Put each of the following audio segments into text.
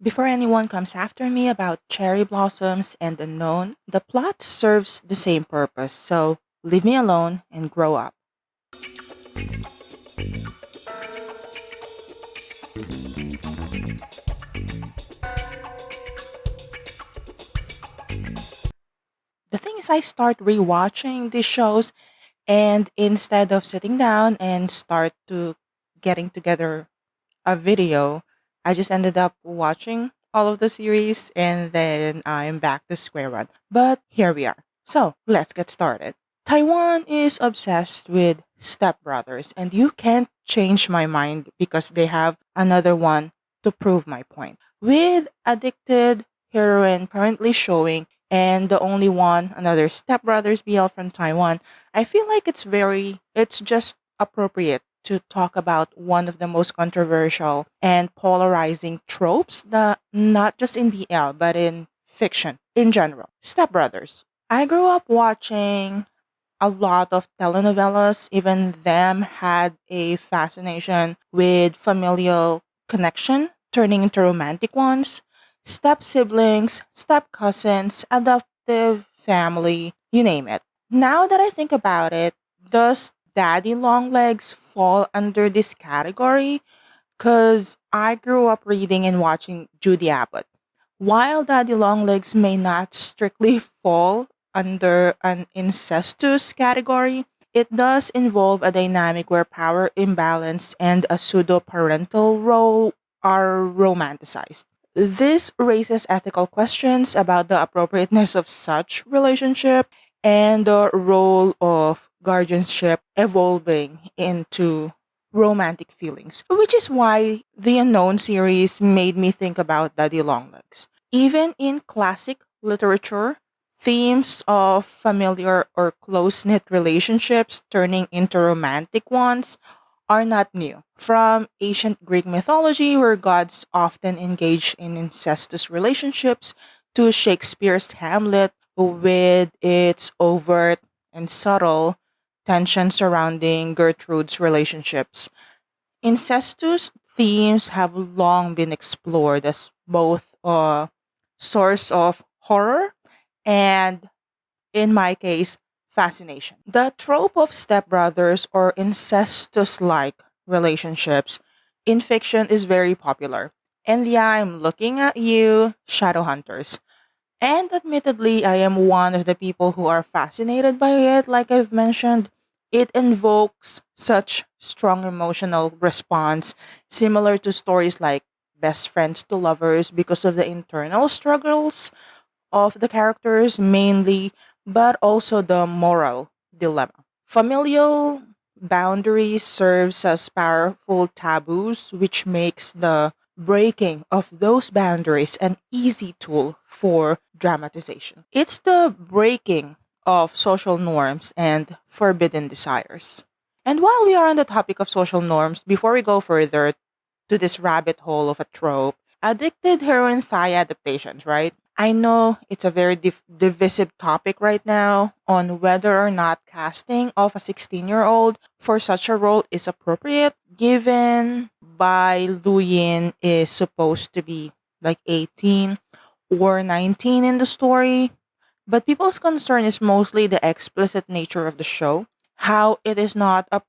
Before anyone comes after me about cherry blossoms and unknown, the plot serves the same purpose, so leave me alone and grow up. The thing is, I start rewatching these shows, and instead of sitting down and start to getting together a video, I just ended up watching all of the series and then I'm back to square one. But here we are. So let's get started. Taiwan is obsessed with Stepbrothers, and you can't change my mind because they have another one to prove my point. With Addicted Heroine currently showing and the only one, another Stepbrothers BL from Taiwan, I feel like it's just appropriate to talk about one of the most controversial and polarizing tropes that not just in BL but in fiction in general. Stepbrothers. I grew up watching a lot of telenovelas. Even them had a fascination with familial connection, turning into romantic ones. Step siblings, step cousins, adoptive family, you name it. Now that I think about it, does Daddy Longlegs fall under this category? Because I grew up reading and watching Judy Abbott. While Daddy Longlegs may not strictly fall under an incestuous category, it does involve a dynamic where power imbalance and a pseudo parental role are romanticized. This raises ethical questions about the appropriateness of such relationship and the role of guardianship evolving into romantic feelings, which is why the Unknown series made me think about Daddy Longlegs. Even in classic literature, themes of familiar or close knit relationships turning into romantic ones are not new. From ancient Greek mythology, where gods often engage in incestuous relationships, to Shakespeare's Hamlet, with its overt and subtle tension surrounding Gertrude's relationships. Incestuous themes have long been explored as both a source of horror and, in my case, fascination. The trope of stepbrothers or incestuous like relationships in fiction is very popular. And yeah, I'm looking at you, Shadowhunters. And admittedly, I am one of the people who are fascinated by it. Like I've mentioned, it invokes such strong emotional response, similar to stories like Best Friends to Lovers, because of the internal struggles of the characters mainly, but also the moral dilemma. Familial boundaries serves as powerful taboos, which makes the breaking of those boundaries an easy tool for dramatization. It's the breaking of social norms and forbidden desires. And while we are on the topic of social norms, before we go further to this rabbit hole of a trope, addicted heroin Thai adaptations, right? I know it's a very divisive topic right now on whether or not casting of a 16-year-old for such a role is appropriate, given by Luyin is supposed to be like 18 or 19 in the story. But people's concern is mostly the explicit nature of the show, how it is not a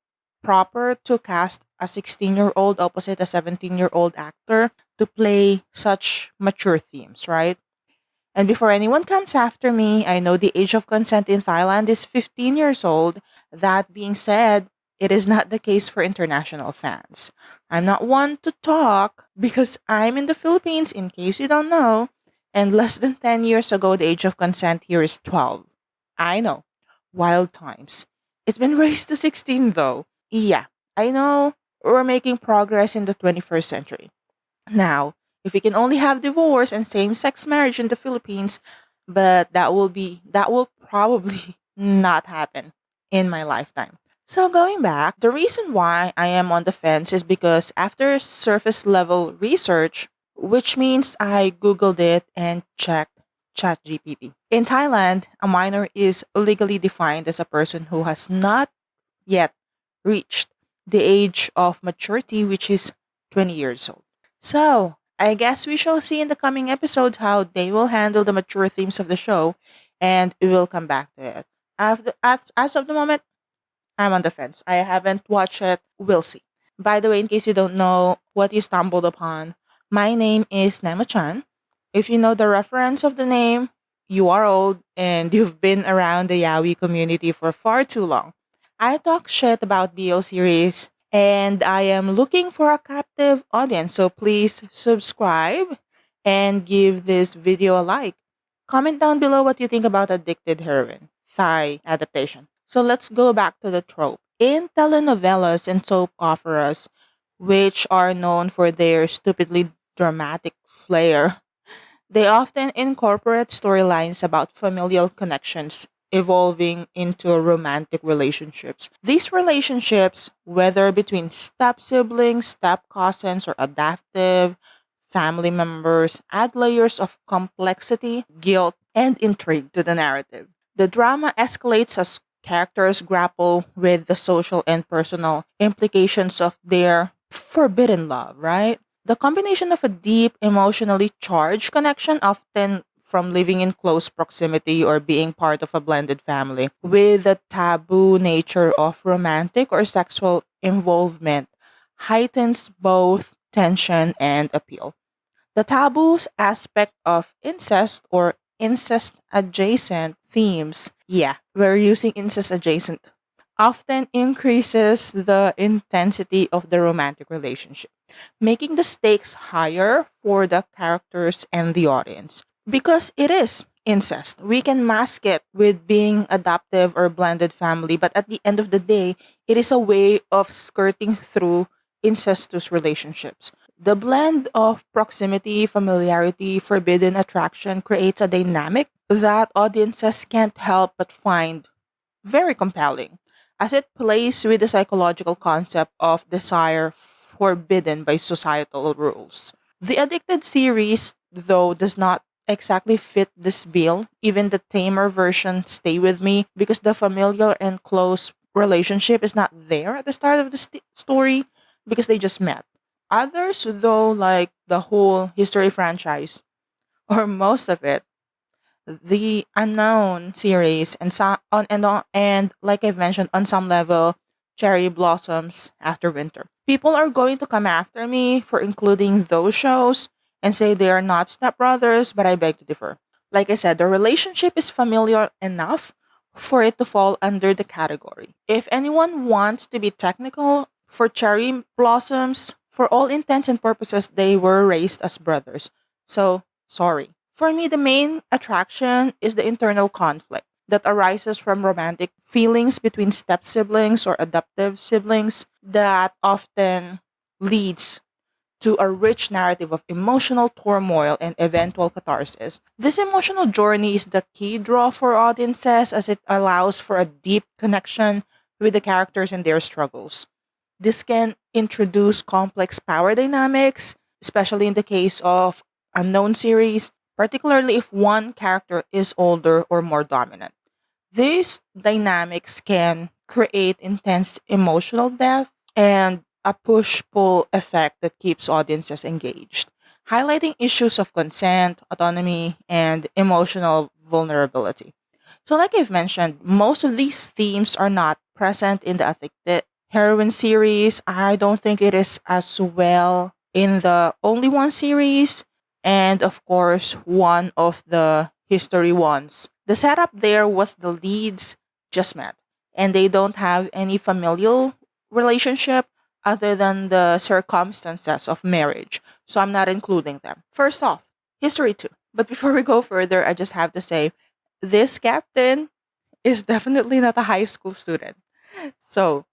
proper to cast a 16-year-old opposite a 17-year-old actor to play such mature themes, right? And before anyone comes after me, I know the age of consent in Thailand is 15 years old. That being said, it is not the case for international fans. I'm not one to talk because I'm in the Philippines, in case you don't know, and less than 10 years ago, the age of consent here is 12. I know. Wild times. It's been raised to 16 though. Yeah, I know we're making progress in the 21st century. Now, if we can only have divorce and same-sex marriage in the Philippines, but that will probably not happen in my lifetime. So going back, the reason why I am on the fence is because after surface level research, which means I googled it and checked ChatGPT. In Thailand, a minor is legally defined as a person who has not yet reached the age of maturity, which is 20 years old. So, I guess we shall see in the coming episodes how they will handle the mature themes of the show, and we will come back to it. As of the moment, I'm on the fence. I haven't watched it. We'll see. By the way, in case you don't know what you stumbled upon, my name is Nema-chan. If you know the reference of the name, you are old and you've been around the Yaoi community for far too long. I talk shit about BL series and I am looking for a captive audience, so please subscribe and give this video a like. Comment down below what you think about Addicted Heroine, Thai adaptation. So let's go back to the trope. In telenovelas and soap operas, which are known for their stupidly dramatic flair, they often incorporate storylines about familial connections evolving into romantic relationships. These relationships, whether between step siblings, step cousins, or adaptive family members, add layers of complexity, guilt, and intrigue to the narrative. The drama escalates as characters grapple with the social and personal implications of their forbidden love, right? The combination of a deep, emotionally charged connection, often from living in close proximity or being part of a blended family, with the taboo nature of romantic or sexual involvement, heightens both tension and appeal. The taboos aspect of incest or incest adjacent themes, yeah, we're using incest adjacent, often increases the intensity of the romantic relationship, making the stakes higher for the characters and the audience. Because it is incest, we can mask it with being adoptive or blended family, but at the end of the day, it is a way of skirting through incestuous relationships. The blend of proximity, familiarity, forbidden attraction creates a dynamic that audiences can't help but find very compelling, as it plays with the psychological concept of desire forbidden by societal rules. The Addicted series, though, does not exactly fit this bill. Even the tamer version stay with me because the familiar and close relationship is not there at the start of the story because they just met. Others, though, like the whole history franchise, or most of it, the unknown series and and like I've mentioned on some level, cherry blossoms after winter. People are going to come after me for including those shows and say they are not stepbrothers, but I beg to differ. Like I said, the relationship is familiar enough for it to fall under the category. If anyone wants to be technical, for cherry blossoms, for all intents and purposes, they were raised as brothers. So, sorry. For me, the main attraction is the internal conflict that arises from romantic feelings between step siblings or adoptive siblings that often leads to a rich narrative of emotional turmoil and eventual catharsis. This emotional journey is the key draw for audiences as it allows for a deep connection with the characters and their struggles. This can introduce complex power dynamics, especially in the case of unknown series, particularly if one character is older or more dominant. These dynamics can create intense emotional depth and a push pull effect that keeps audiences engaged, highlighting issues of consent, autonomy, and emotional vulnerability. So, like I've mentioned, most of these themes are not present in the Addicted Heroine series. I don't think it is as well in the Only One series, and of course, one of the history ones. The setup there was the leads just met, and they don't have any familial relationship other than the circumstances of marriage. So I'm not including them. First off, history 2. But before we go further, I just have to say this captain is definitely not a high school student. So,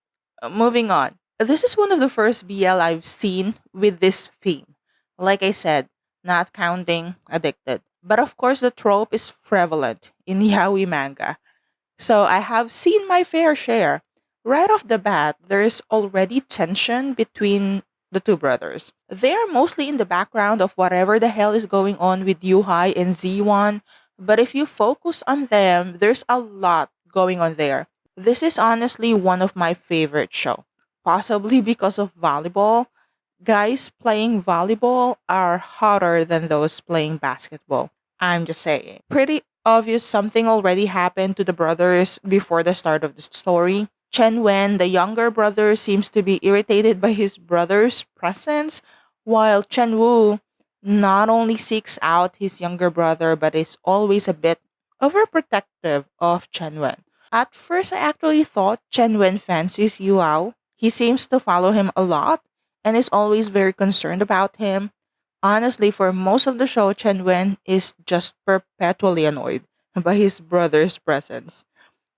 moving on. This is one of the first BL I've seen with this theme. Like I said, not counting Addicted. But of course, the trope is prevalent in yaoi manga. So I have seen my fair share. Right off the bat, there is already tension between the two brothers. They are mostly in the background of whatever the hell is going on with Yuhai and Z1, but if you focus on them, there's a lot going on there. This is honestly one of my favorite show, possibly because of volleyball. Guys playing volleyball are hotter than those playing basketball. I'm just saying. Pretty obvious something already happened to the brothers before the start of the story. Chen Wen, the younger brother, seems to be irritated by his brother's presence, while Chen Wu not only seeks out his younger brother but is always a bit overprotective of Chen Wen. At first, I actually thought Chen Wen fancies Yuao. He seems to follow him a lot and is always very concerned about him. Honestly, for most of the show, Chen Wen is just perpetually annoyed by his brother's presence.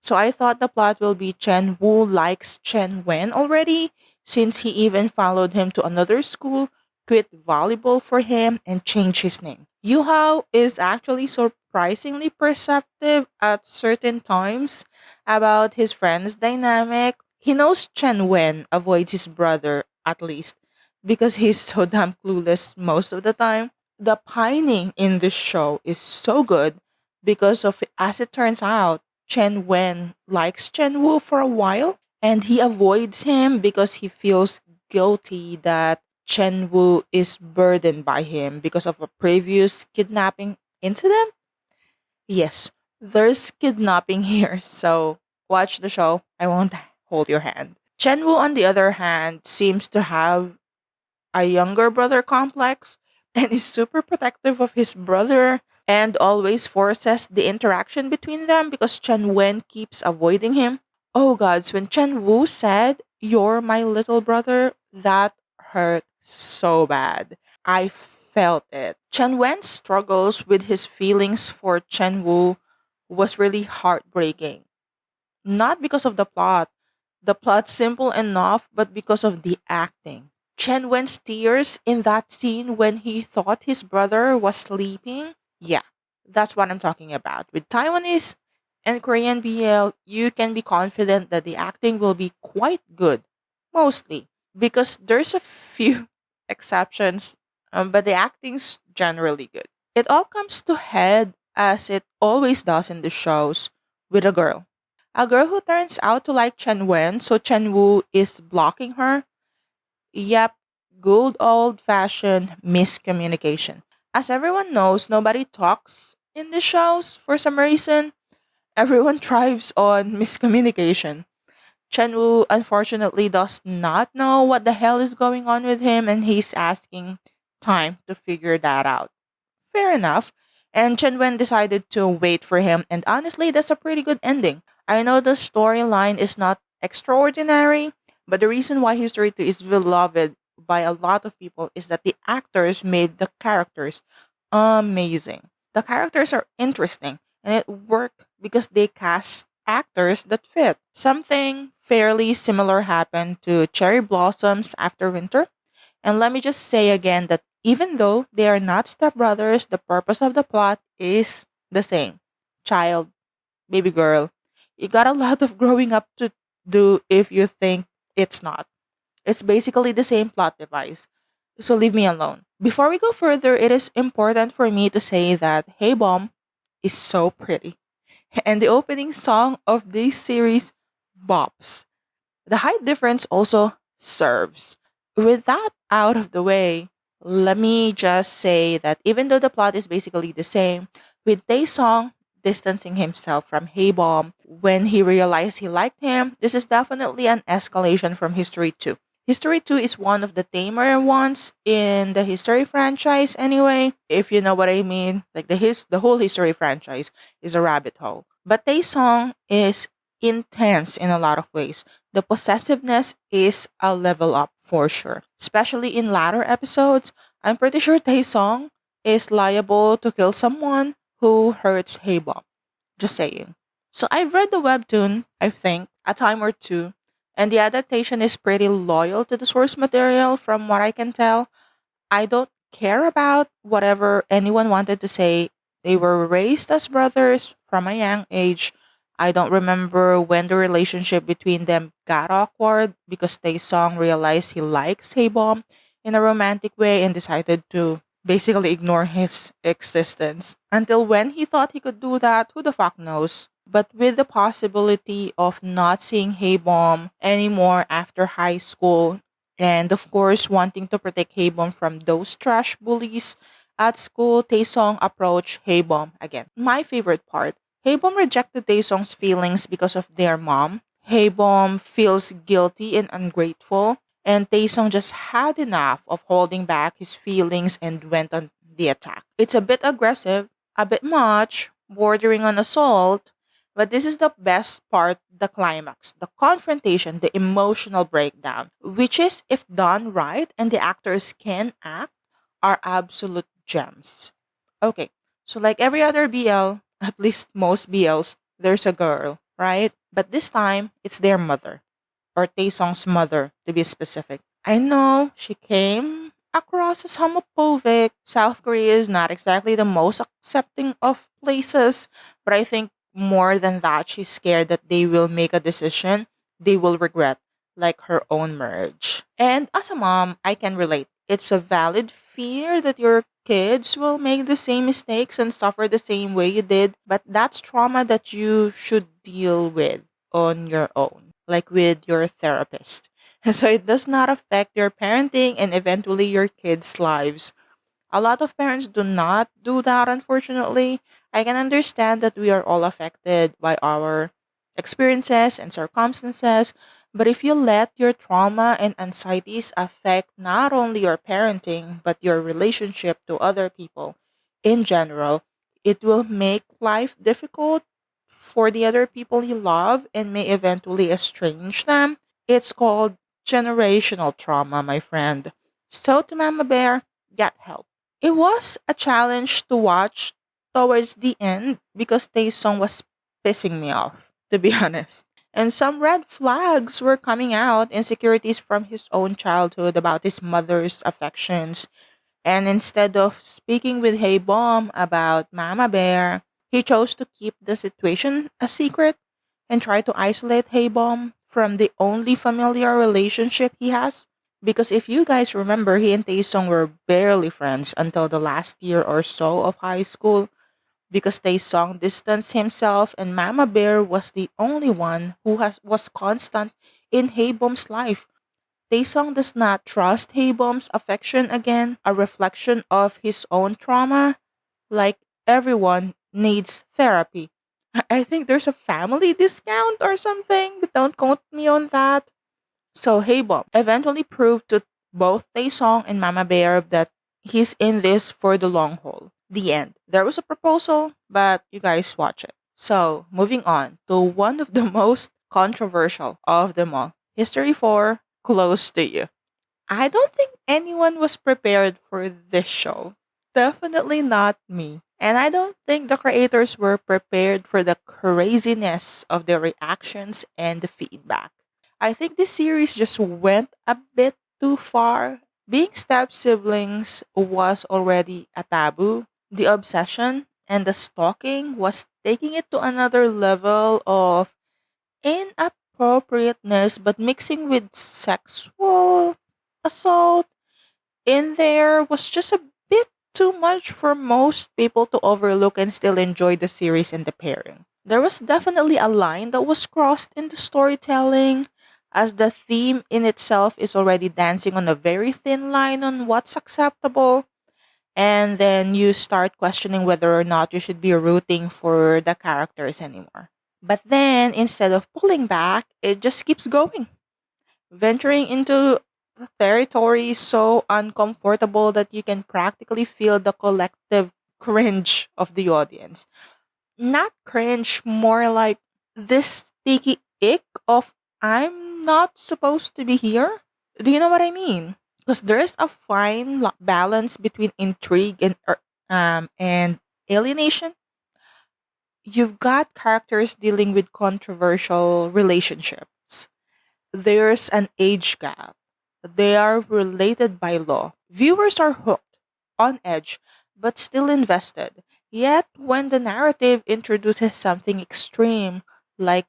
So I thought the plot will be Chen Wu likes Chen Wen already, since he even followed him to another school, quit volleyball for him, and changed his name. Yu Hao is actually surprisingly perceptive at certain times about his friend's dynamic. He knows Chen Wen avoids his brother, at least, because he's so damn clueless most of the time. The pining in this show is so good because of, as it turns out, Chen Wen likes Chen Wu for a while, and he avoids him because he feels guilty that Chen Wu is burdened by him because of a previous kidnapping incident. Yes, there's kidnapping here, so watch the show. I won't hold your hand. Chen Wu, on the other hand, seems to have a younger brother complex and is super protective of his brother and always forces the interaction between them because Chen Wen keeps avoiding him. Oh gods, when Chen Wu said, "You're my little brother," that hurt so bad. I felt it. Chen Wen's struggles with his feelings for Chen Wu was really heartbreaking. Not because of the plot's simple enough, but because of the acting. Chen Wen's tears in that scene when he thought his brother was sleeping. Yeah, that's what I'm talking about. With Taiwanese and Korean BL, you can be confident that the acting will be quite good. Mostly. Because there's a few exceptions, but the acting's generally good. It all comes to head as it always does in the shows with a girl. A girl who turns out to like Chen Wen, so Chen Wu is blocking her. Yep, good old fashioned miscommunication. As everyone knows, nobody talks in the shows for some reason. Everyone thrives on miscommunication. Chen Wu unfortunately does not know what the hell is going on with him and he's asking time to figure that out. Fair enough. And Chen Wen decided to wait for him, and honestly, that's a pretty good ending. I know the storyline is not extraordinary, but the reason why History 2 is beloved by a lot of people is that the actors made the characters amazing. The characters are interesting, and it worked because they cast actors that fit. Something fairly similar happened to Cherry Blossoms After Winter, and let me just say again that even though they are not stepbrothers, the purpose of the plot is the same. Child, baby girl. You got a lot of growing up to do if you think it's not. It's basically the same plot device. So leave me alone. Before we go further, it is important for me to say that Hey Bomb is so pretty. And the opening song of this series bops. The height difference also serves. With that out of the way, let me just say that even though the plot is basically the same, with Daesung distancing himself from Haebom when he realized he liked him, this is definitely an escalation from History 2. History 2 is one of the tamer ones in the History franchise anyway, if you know what I mean. Like the whole History franchise is a rabbit hole. But Daesung is intense in a lot of ways. The possessiveness is a level up for sure. Especially in latter episodes, I'm pretty sure Taesong is liable to kill someone who hurts Haebop. Just saying. So I've read the webtoon, I think, a time or two, and the adaptation is pretty loyal to the source material from what I can tell. I don't care about whatever anyone wanted to say. They were raised as brothers from a young age. I don't remember when the relationship between them got awkward because Taesong realized he likes Haebom in a romantic way and decided to basically ignore his existence. Until when he thought he could do that, who the fuck knows? But with the possibility of not seeing Haebom anymore after high school, And of course, wanting to protect Haebom from those trash bullies at school, Taesong approached Haebom again. My favorite part, Haebom rejected Taesong's feelings because of their mom. Haebom feels guilty and ungrateful, and Taesong just had enough of holding back his feelings and went on the attack. It's a bit aggressive, a bit much, bordering on assault, but this is the best part, the climax, the confrontation, the emotional breakdown, which is, if done right and the actors can act, are absolute gems. Okay, so like every other BL, at least most BLs, there's a girl, right? But this time, it's their mother, or Taesong's mother, to be specific. I know she came across as homophobic. South Korea is not exactly the most accepting of places, but I think more than that, she's scared that they will make a decision they will regret, like her own marriage. And as a mom, I can relate. It's a valid fear that your kids will make the same mistakes and suffer the same way you did, but that's trauma that you should deal with on your own, like with your therapist. So it does not affect your parenting and eventually your kids' lives. A lot of parents do not do that, unfortunately. I can understand that we are all affected by our experiences and circumstances, but if you let your trauma and anxieties affect not only your parenting, but your relationship to other people in general, it will make life difficult for the other people you love and may eventually estrange them. It's called generational trauma, my friend. So, to Mama Bear, get help. It was a challenge to watch towards the end because Taesong was pissing me off, to be honest. And some red flags were coming out, insecurities from his own childhood about his mother's affections. And instead of speaking with Hey Bomb about Mama Bear, he chose to keep the situation a secret and try to isolate Hey Bomb from the only familiar relationship he has. Because if you guys remember, he and Taesong were barely friends until the last year or so of high school because Taesong distanced himself and Mama Bear was the only one who was constant in Haebom's life. Taesong does not trust Haebom's affection again, a reflection of his own trauma. Like everyone needs therapy. I think there's a family discount or something, but don't quote me on that. So Haebom eventually proved to both Taesong and Mama Bear that he's in this for the long haul. The end. There was a proposal, but you guys watch it. So, moving on to one of the most controversial of them all. History 4, Close to You. I don't think anyone was prepared for this show. Definitely not me. And I don't think the creators were prepared for the craziness of the reactions and the feedback. I think this series just went a bit too far. Being step siblings was already a taboo. The obsession and the stalking was taking it to another level of inappropriateness, but mixing with sexual assault in there was just a bit too much for most people to overlook and still enjoy the series and the pairing. There was definitely a line that was crossed in the storytelling, as the theme in itself is already dancing on a very thin line on what's acceptable. And then you start questioning whether or not you should be rooting for the characters anymore. But then, instead of pulling back, it just keeps going, venturing into the territory so uncomfortable that you can practically feel the collective cringe of the audience. Not cringe, more like this sticky ick of I'm not supposed to be here. Do you know what I mean? Because there's a fine balance between intrigue and alienation. You've got characters dealing with controversial relationships. There's an age gap. They are related by law. Viewers are hooked, on edge, but still invested. Yet, when the narrative introduces something extreme, like,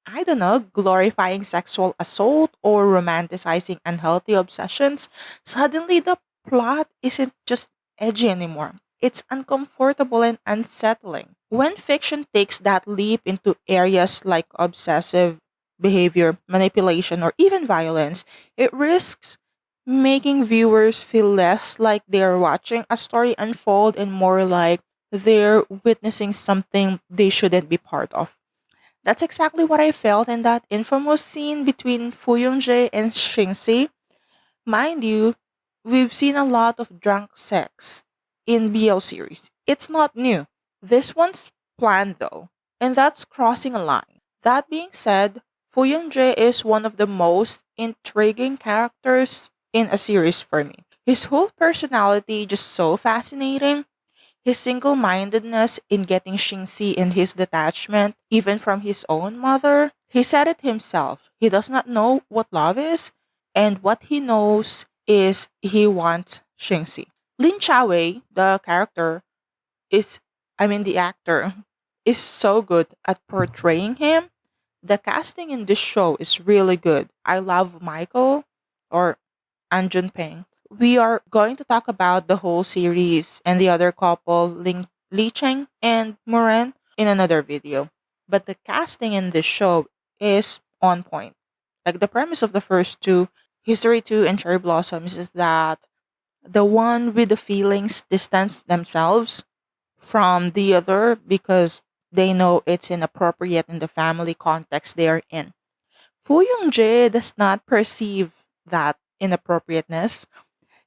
I don't know, glorifying sexual assault or romanticizing unhealthy obsessions, suddenly the plot isn't just edgy anymore. It's uncomfortable and unsettling. When fiction takes that leap into areas like obsessive behavior, manipulation, or even violence, it risks making viewers feel less like they're watching a story unfold and more like they're witnessing something they shouldn't be part of. That's exactly what I felt in that infamous scene between Fu Yongjae and Xingxi. Mind you, we've seen a lot of drunk sex in BL series. It's not new. This one's planned though, and that's crossing a line. That being said, Fu Yongjae is one of the most intriguing characters in a series for me. His whole personality just so fascinating. His single mindedness in getting Xingxi and his detachment, even from his own mother. He said it himself. He does not know what love is, and what he knows is he wants Xingxi. Lin Chawei, the character, is, the actor, is so good at portraying him. The casting in this show is really good. I love Michael or Anjun Peng. We are going to talk about the whole series and the other couple, Li Cheng and Moran, in another video. But the casting in this show is on point. Like the premise of the first two, History 2 and Cherry Blossoms, is that the one with the feelings distance themselves from the other because they know it's inappropriate in the family context they are in. Fu Yongjae does not perceive that inappropriateness.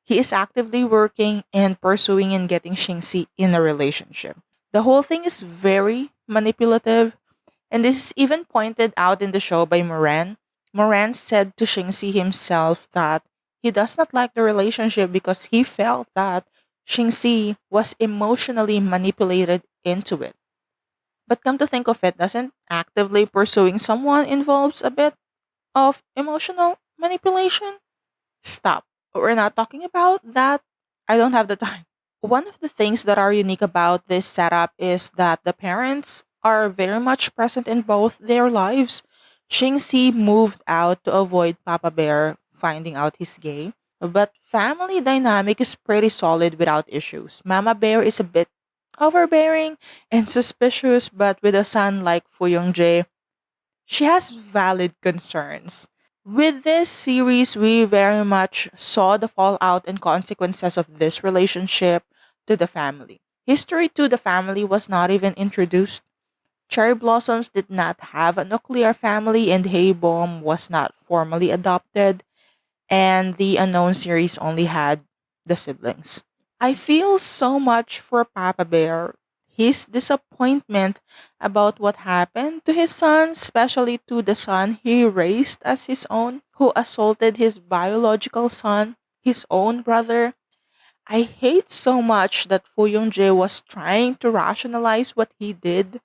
He is actively working and pursuing and getting Xingxi in a relationship. The whole thing is very manipulative, and this is even pointed out in the show by Moran. Moran said to Xingxi himself that he does not like the relationship because he felt that Xingxi was emotionally manipulated into it. But come to think of it, doesn't actively pursuing someone involves a bit of emotional manipulation? Stop. We're not talking about that. I don't have the time. One of the things that are unique about this setup is that the parents are very much present in both their lives. Xingxi moved out to avoid Papa Bear finding out he's gay, but family dynamic is pretty solid without issues. Mama Bear is a bit overbearing and suspicious, but with a son like Fu Yongjae, she has valid concerns. With this series, we very much saw the fallout and consequences of this relationship to the family. History to the family was not even introduced. Cherry Blossoms did not have a nuclear family, and Hey Bomb was not formally adopted, and the Unknown series only had the siblings. I feel so much for Papa Bear. His disappointment about what happened to his son, especially to the son he raised as his own, who assaulted his biological son, his own brother. I hate so much that Fu Yongjae was trying to rationalize what he did,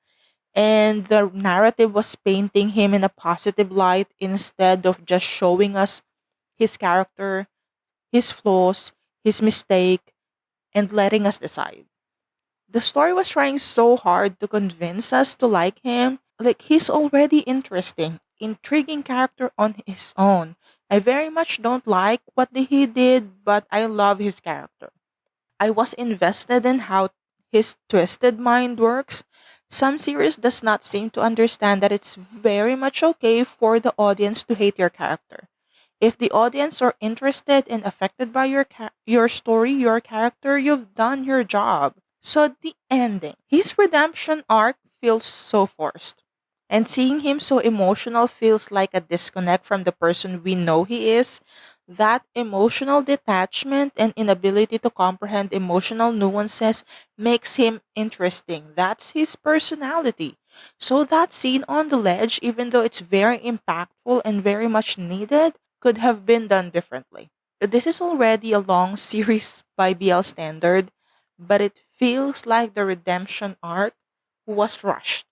and the narrative was painting him in a positive light instead of just showing us his character, his flaws, his mistake, and letting us decide. The story was trying so hard to convince us to like him. Like, he's already interesting, intriguing character on his own. I very much don't like what he did, but I love his character. I was invested in how his twisted mind works. Some series does not seem to understand that it's very much okay for the audience to hate your character. If the audience are interested and affected by your story, your character, you've done your job. So the ending, his redemption arc feels so forced. And seeing him so emotional feels like a disconnect from the person we know he is. That emotional detachment and inability to comprehend emotional nuances makes him interesting. That's his personality. So that scene on the ledge, even though it's very impactful and very much needed, could have been done differently. This is already a long series by BL standard, but it feels like the redemption arc was rushed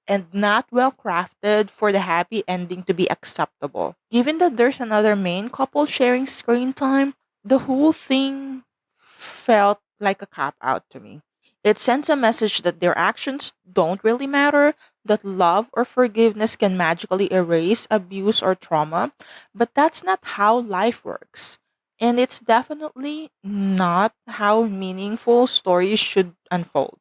and not well crafted for the happy ending to be acceptable. Given that there's another main couple sharing screen time, the whole thing felt like a cop out to me. It sends a message that their actions don't really matter, that love or forgiveness can magically erase abuse or trauma, but that's not how life works. And it's definitely not how meaningful stories should unfold.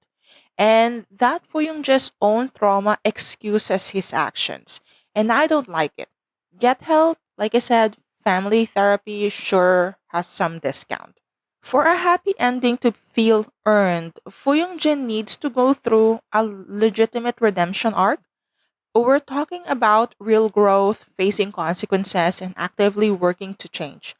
And that Fuyungjae's own trauma excuses his actions. And I don't like it. Get help, like I said, family therapy, sure, has some discount. For a happy ending to feel earned, Fu Jin needs to go through a legitimate redemption arc. We're talking about real growth, facing consequences, and actively working to change.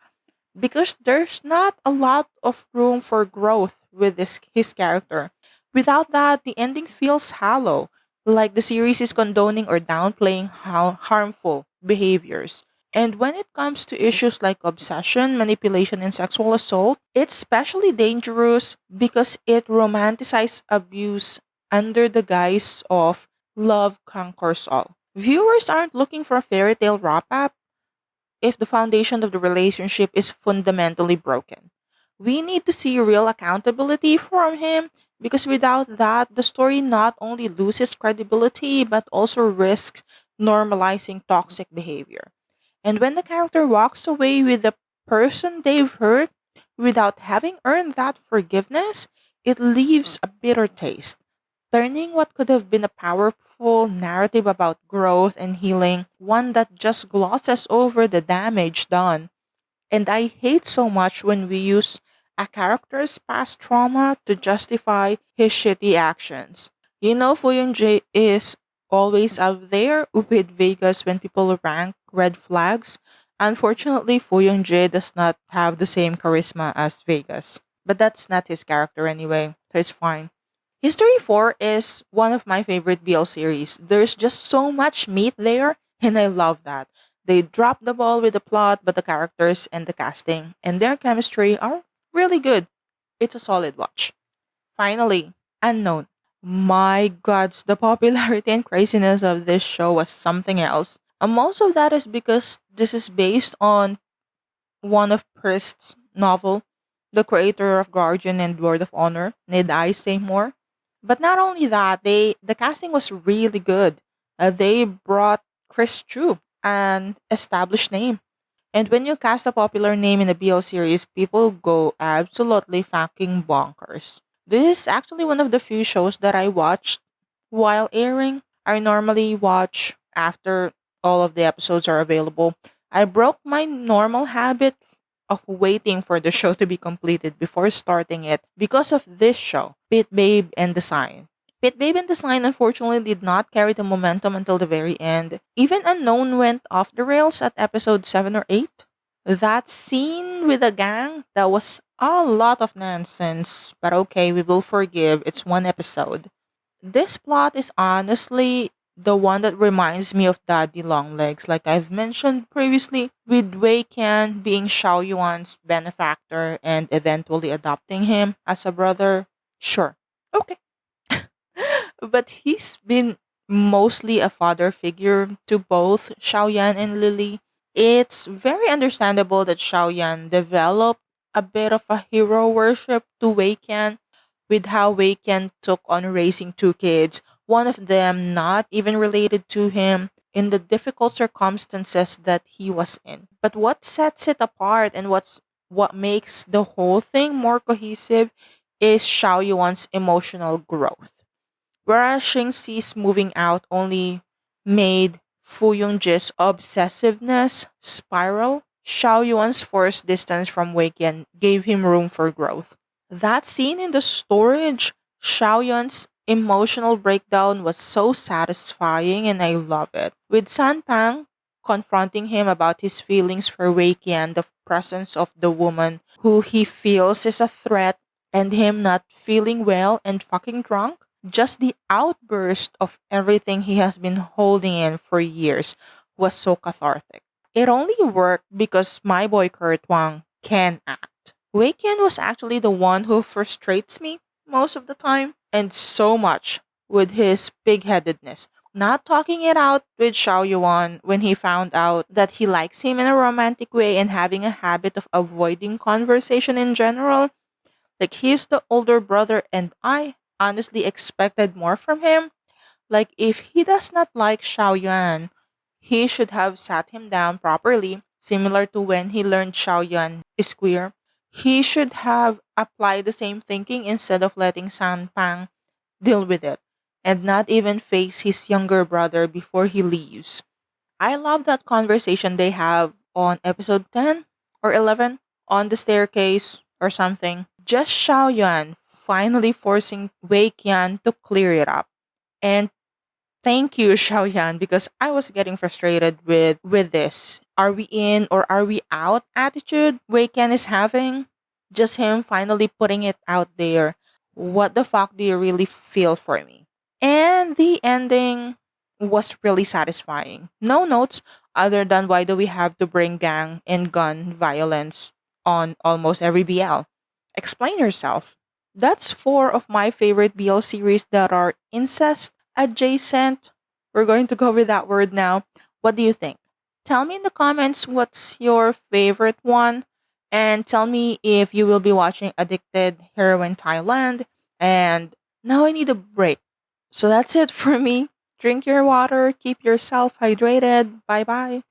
Because there's not a lot of room for growth with his character. Without that, the ending feels hollow, like the series is condoning or downplaying harmful behaviors. And when it comes to issues like obsession, manipulation, and sexual assault, it's especially dangerous because it romanticizes abuse under the guise of love conquers all. Viewers aren't looking for a fairy tale wrap up if the foundation of the relationship is fundamentally broken. We need to see real accountability from him because without that, the story not only loses credibility but also risks normalizing toxic behavior. And when the character walks away with the person they've hurt without having earned that forgiveness, it leaves a bitter taste, turning what could have been a powerful narrative about growth and healing, one that just glosses over the damage done. And I hate so much when we use a character's past trauma to justify his shitty actions. You know, Fuyun is always out there with Vegas when people rank red flags. Unfortunately, Fuyun does not have the same charisma as Vegas. But that's not his character anyway, so it's fine. History 4 is one of my favorite BL series. There's just so much meat there, and I love that. They drop the ball with the plot, but the characters and the casting and their chemistry are really good. It's a solid watch. Finally, Unknown. My gods, the popularity and craziness of this show was something else. And most of that is because this is based on one of Prist's novel, the creator of Guardian and Word of Honor. Need I say more? But not only that, the casting was really good. They brought Chris Chu, an established name. And when you cast a popular name in a BL series, people go absolutely fucking bonkers. This is actually one of the few shows that I watched while airing. I normally watch after all of the episodes are available. I broke my normal habit of waiting for the show to be completed before starting it because of this show, Pit Babe and the Sign. Pit Babe and the Sign unfortunately did not carry the momentum until the very end. Even Unknown went off the rails at episode 7 or 8. That scene with the gang, that was a lot of nonsense, but okay, we will forgive. It's one episode. This plot is honestly the one that reminds me of Daddy Longlegs, like I've mentioned previously, with Wei Qian being Xiao Yuan's benefactor and eventually adopting him as a brother. Sure. Okay. But he's been mostly a father figure to both Xiaoyan and Lily. It's very understandable that Xiaoyan developed a bit of a hero worship to Wei Qian, with how Wei Qian took on raising two kids, one of them not even related to him, in the difficult circumstances that he was in. But what sets it apart and what makes the whole thing more cohesive is Xiao Yuan's emotional growth. Whereas Xingxi's moving out only made Fu Yongji's obsessiveness spiral, Xiao Yuan's forced distance from Wei Qian gave him room for growth. That scene in the storage, Xiao Yuan's emotional breakdown was so satisfying and I love it. With San Pang confronting him about his feelings for Wei Qian, the presence of the woman who he feels is a threat, and him not feeling well and fucking drunk, just the outburst of everything he has been holding in for years was so cathartic. It only worked because my boy Kurt Wang can act. Wei Qian was actually the one who frustrates me most of the time, and so much with his pig-headedness. Not talking it out with Xiao Yuan when he found out that he likes him in a romantic way and having a habit of avoiding conversation in general. Like, he's the older brother, and I honestly expected more from him. Like, if he does not like Xiao Yuan, he should have sat him down properly, similar to when he learned Xiao Yuan is queer. He should have applied the same thinking instead of letting San Pang deal with it, and not even face his younger brother before he leaves. I love that conversation they have on episode 10 or 11. on the staircase or something. Just Xiaoyuan finally forcing Wei Qian to clear it up. And thank you, Xiaoyan, because I was getting frustrated with this. Are we in or are we out attitude Wei Qian is having? Just him finally putting it out there. What the fuck do you really feel for me? And the ending was really satisfying. No notes other than why do we have to bring gang and gun violence on almost every BL? Explain yourself. That's four of my favorite BL series that are incest adjacent. We're going to go with that word now. What do you think? Tell me in the comments what's your favorite one. And tell me if you will be watching Addicted Heroine Thailand. And now I need a break. So that's it for me. Drink your water, keep yourself hydrated. Bye bye.